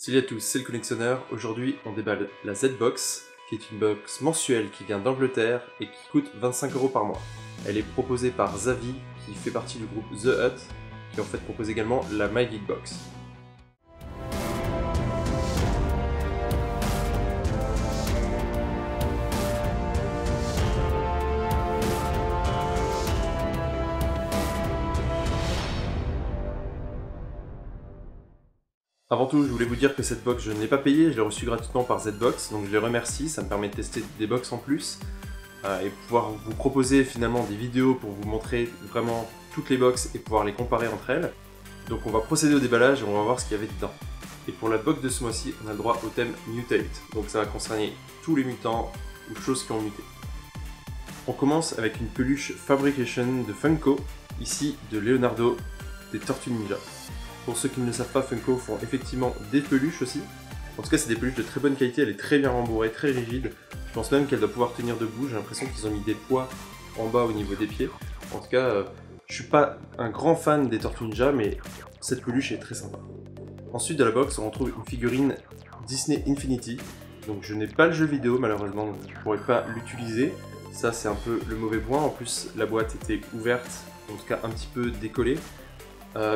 Salut à tous, c'est le collectionneur. Aujourd'hui, on déballe la Z-Box, qui est une box mensuelle qui vient d'Angleterre et qui coûte 25 € par mois. Elle est proposée par Zavi, qui fait partie du groupe The Hut, qui en fait propose également la My Geek Box. Avant tout, je voulais vous dire que cette box, je ne l'ai pas payée, je l'ai reçue gratuitement par Z-Box, donc je les remercie, ça me permet de tester des box en plus et pouvoir vous proposer finalement des vidéos pour vous montrer vraiment toutes les box et pouvoir les comparer entre elles. Donc on va procéder au déballage et on va voir ce qu'il y avait dedans. Et pour la box de ce mois-ci, on a le droit au thème Mutate, donc ça va concerner tous les mutants ou choses qui ont muté. On commence avec une peluche Fabrication de Funko, ici de Leonardo des Tortues Ninja. Pour ceux qui ne le savent pas, Funko font effectivement des peluches aussi. En tout cas, c'est des peluches de très bonne qualité, elle est très bien rembourrée, très rigide. Je pense même qu'elle doit pouvoir tenir debout, j'ai l'impression qu'ils ont mis des poids en bas au niveau des pieds. En tout cas, je suis pas un grand fan des Tortues Ninja, mais cette peluche est très sympa. Ensuite, de la box, on retrouve une figurine Disney Infinity. Donc je n'ai pas le jeu vidéo, malheureusement, donc je ne pourrais pas l'utiliser. Ça, c'est un peu le mauvais point. En plus, la boîte était ouverte, en tout cas un petit peu décollée.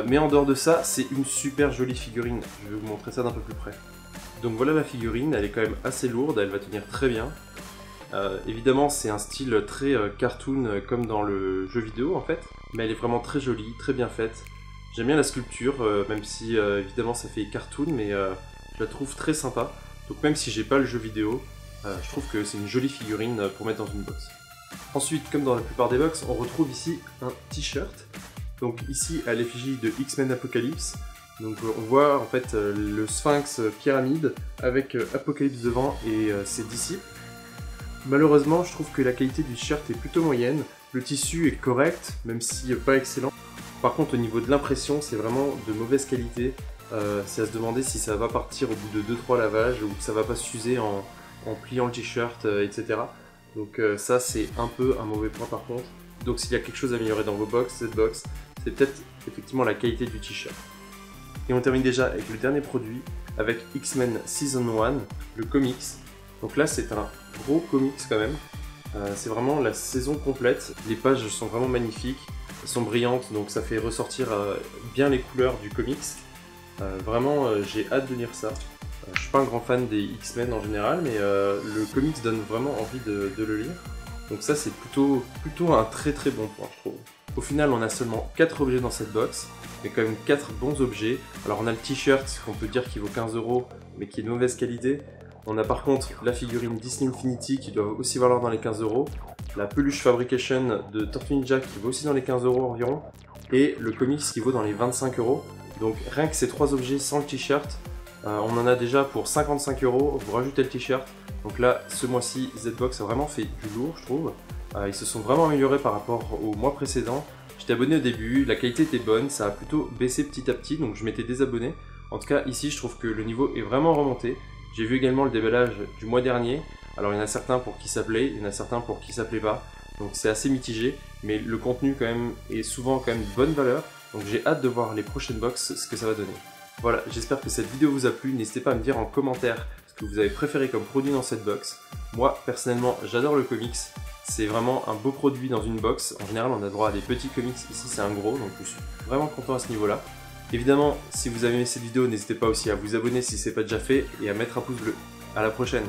Mais en dehors de ça, c'est une super jolie figurine. Je vais vous montrer ça d'un peu plus près. Donc voilà la figurine, elle est quand même assez lourde, elle va tenir très bien. Évidemment, c'est un style très cartoon comme dans le jeu vidéo en fait. Mais elle est vraiment très jolie, très bien faite. J'aime bien la sculpture, même si évidemment ça fait cartoon, mais je la trouve très sympa. Donc même si j'ai pas le jeu vidéo, je trouve que c'est une jolie figurine pour mettre dans une box. Ensuite, comme dans la plupart des box, on retrouve ici un t-shirt. Donc ici à l'effigie de X-Men Apocalypse, donc on voit en fait le Sphinx pyramide avec Apocalypse devant et ses disciples. Malheureusement, je trouve que la qualité du t-shirt est plutôt moyenne, le tissu est correct, même si pas excellent. Par contre au niveau de l'impression, c'est vraiment de mauvaise qualité, c'est à se demander si ça va partir au bout de 2-3 lavages ou que ça va pas s'user en pliant le t-shirt, etc. Donc ça c'est un peu un mauvais point par contre. Donc s'il y a quelque chose à améliorer dans vos box, cette box, c'est peut-être effectivement la qualité du t-shirt. Et on termine déjà avec le dernier produit, avec X-Men Season 1, le comics. Donc là c'est un gros comics quand même, c'est vraiment la saison complète, les pages sont vraiment magnifiques, elles sont brillantes donc ça fait ressortir bien les couleurs du comics. Vraiment j'ai hâte de lire ça. Je suis pas un grand fan des X-Men en général, mais le comics donne vraiment envie de le lire. Donc ça c'est plutôt un très bon point je trouve. Au final on a seulement 4 objets dans cette box, mais quand même 4 bons objets. Alors on a le t-shirt qu'on peut dire qu'il vaut 15 € mais qui est de mauvaise qualité. On a par contre la figurine Disney Infinity qui doit aussi valoir dans les 15 €. La peluche Fabrication de Tortue Ninja qui vaut aussi dans les 15 € environ. Et le comics qui vaut dans les 25 €. Donc rien que ces 3 objets sans le t-shirt, on en a déjà pour 55 €, vous rajoutez le t-shirt. Donc là, ce mois-ci, Z-Box a vraiment fait du lourd, je trouve. Ils se sont vraiment améliorés par rapport au mois précédent. J'étais abonné au début, la qualité était bonne, ça a plutôt baissé petit à petit, donc je m'étais désabonné. En tout cas, ici, je trouve que le niveau est vraiment remonté. J'ai vu également le déballage du mois dernier. Alors, il y en a certains pour qui ça plaît, il y en a certains pour qui ça plaît pas. Donc, c'est assez mitigé, mais le contenu, quand même, est souvent quand même de bonne valeur. Donc, j'ai hâte de voir les prochaines box, ce que ça va donner. Voilà, j'espère que cette vidéo vous a plu. N'hésitez pas à me dire en commentaire ce que vous avez préféré comme produit dans cette box. Moi, personnellement, j'adore le comics. C'est vraiment un beau produit dans une box. En général, on a droit à des petits comics. Ici, c'est un gros, donc je suis vraiment content à ce niveau-là. Évidemment, si vous avez aimé cette vidéo, n'hésitez pas aussi à vous abonner si ce n'est pas déjà fait et à mettre un pouce bleu. À la prochaine!